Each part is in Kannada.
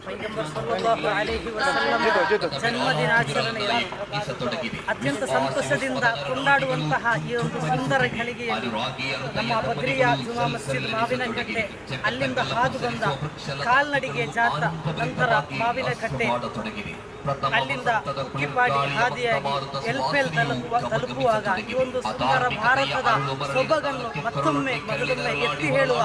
ಪೈಗಂಬರ್ ಸಲ್ಲಲ್ಲಾಹು ಅಲೈಹಿ ವಸಲ್ಲಂ ಜನ್ಮದಿನಾಚರಣೆಯನ್ನು ಅತ್ಯಂತ ಸಂತೋಷದಿಂದ ಕೊಂಡಾಡುವಂತಹ ಈ ಒಂದು ಸುಂದರ ಘಳಿಗೆಯಲ್ಲಿ ನಮ್ಮ ಬದ್ರಿಯಾ ಜುಮಾ ಮಸ್ಜಿದ್ ಮಾವಿನಕಟ್ಟೆ, ಅಲ್ಲಿಂದ ಹಾದು ಬಂದ ಕಾಲ್ನಡಿಗೆ ಜಾತ, ನಂತರ ಮಾವಿನಕಟ್ಟೆ, ಅಲ್ಲಿಂದ ಉಕ್ಕಿಪಾಡಿ ಹಾದಿಯಾಗಿ ಎಲ್ಪೆಲ್ ತಲುಪುವಾಗ ಈ ಒಂದು ಸುಂದರ ಭಾರತದ ಸೊಬಗನ್ನು ಮತ್ತೊಮ್ಮೆ ಮೊದಲೊಮ್ಮೆ ಎತ್ತಿ ಹೇಳುವ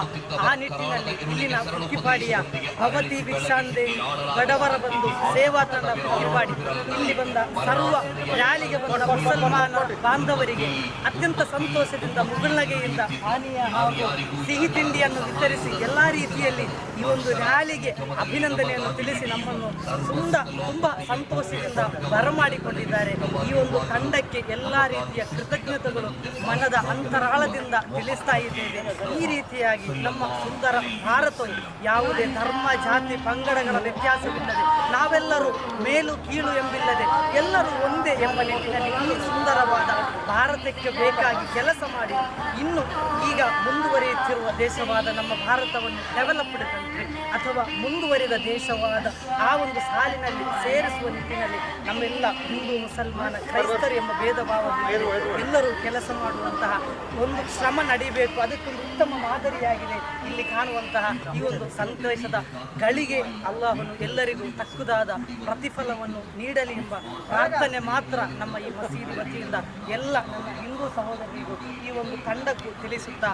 ಆ ನಿಟ್ಟಿನಲ್ಲಿ ಇಲ್ಲಿನ ಉಕ್ಕಿಪಾಡಿಯ ಭಗವತಿ ಭಿಕ್ಷಾಂದೇವಿ ಬಡವರ ಬಂದು ಸೇವಾ ತಂಡ ಉಕ್ಕಿಪಾಡಿ ಇಲ್ಲಿ ಬಂದ ಸರ್ವ ರ್ಯಾಲಿಗೆ ಬಂದ ಮುಸಲ್ಮಾನ ಬಾಂಧವರಿಗೆ ಅತ್ಯಂತ ಸಂತೋಷದಿಂದ ಮುಗುಳ್ನಗೆಯಿಂದ ಪಾನೀಯ ಹಾಗೂ ಸಿಹಿ ತಿಂಡಿಯನ್ನು ವಿತರಿಸಿ ಎಲ್ಲ ರೀತಿಯಲ್ಲಿ ಈ ಒಂದು ರ್ಯಾಲಿಗೆ ಅಭಿನಂದನೆಯನ್ನು ತಿಳಿಸಿ ನಮ್ಮನ್ನು ತುಂಬ ಸಂತೋಷದಿಂದ ಬರಮಾಡಿಕೊಂಡಿದ್ದಾರೆ. ಈ ಒಂದು ತಂಡಕ್ಕೆ ಎಲ್ಲ ರೀತಿಯ ಕೃತಜ್ಞತೆಗಳು ಮನದ ಅಂತರಾಳದಿಂದ ತಿಳಿಸ್ತಾ ಇದ್ದೇವೆ. ಈ ರೀತಿಯಾಗಿ ನಮ್ಮ ಸುಂದರ ಭಾರತವು ಯಾವುದೇ ಧರ್ಮ, ಜಾತಿ, ಪಂಗಡಗಳ ವ್ಯತ್ಯಾಸವಿಲ್ಲದೆ ನಾವೆಲ್ಲರೂ ಮೇಲು ಕೀಳು ಎಂಬಿಲ್ಲದೆ ಎಲ್ಲರೂ ಒಂದೇ ಎಂಬ ನಿಟ್ಟಿನಲ್ಲಿ ಈ ಸುಂದರವಾದ ಭಾರತಕ್ಕೆ ಬೇಕಾಗಿ ಕೆಲಸ ಮಾಡಿ ಇನ್ನು ಈಗ ಮುಂದುವರಿಯುತ್ತಿರುವ ದೇಶವಾದ ನಮ್ಮ ಭಾರತವನ್ನು ಡೆವಲಪ್ಡ್ ಕಂಟ್ರಿ ಅಥವಾ ಮುಂದುವರಿದ ದೇಶವಾದ ಆ ಒಂದು ಸಾಲಿನಲ್ಲಿ ಸೇರಿಸುವ ನಿಟ್ಟಿನಲ್ಲಿ ನಮ್ಮೆಲ್ಲ ಹಿಂದೂ, ಮುಸಲ್ಮಾನ, ಕ್ರೈಸ್ತರು ಎಂಬ ಭೇದ ಭಾವದಿಂದ ಎಲ್ಲರೂ ಕೆಲಸ ಮಾಡುವಂತಹ ಒಂದು ಶ್ರಮ ನಡೀಬೇಕು. ಅದಕ್ಕೊಂದು ಉತ್ತಮ ಮಾದರಿಯಾಗಿದೆ ಇಲ್ಲಿ ಕಾಣುವಂತಹ ಈ ಒಂದು ಸಂತೋಷದ ಗಳಿಗೆ ಅಲ್ಲಾಹನು ಎಲ್ಲರಿಗೂ ತಕ್ಕುದಾದ ಪ್ರತಿಫಲವನ್ನು ನೀಡಲಿ ಎಂಬ ಪ್ರಾರ್ಥನೆ ಮಾತ್ರ ನಮ್ಮ ಈ ಮಸೀದಿ ವತಿಯಿಂದ ಎಲ್ಲ ನನ್ನ ಹಿಂದೂ ಸಹೋದರಿಗೂ ಈ ಒಂದು ತಂಡಕ್ಕೂ ತಿಳಿಸುತ್ತಾ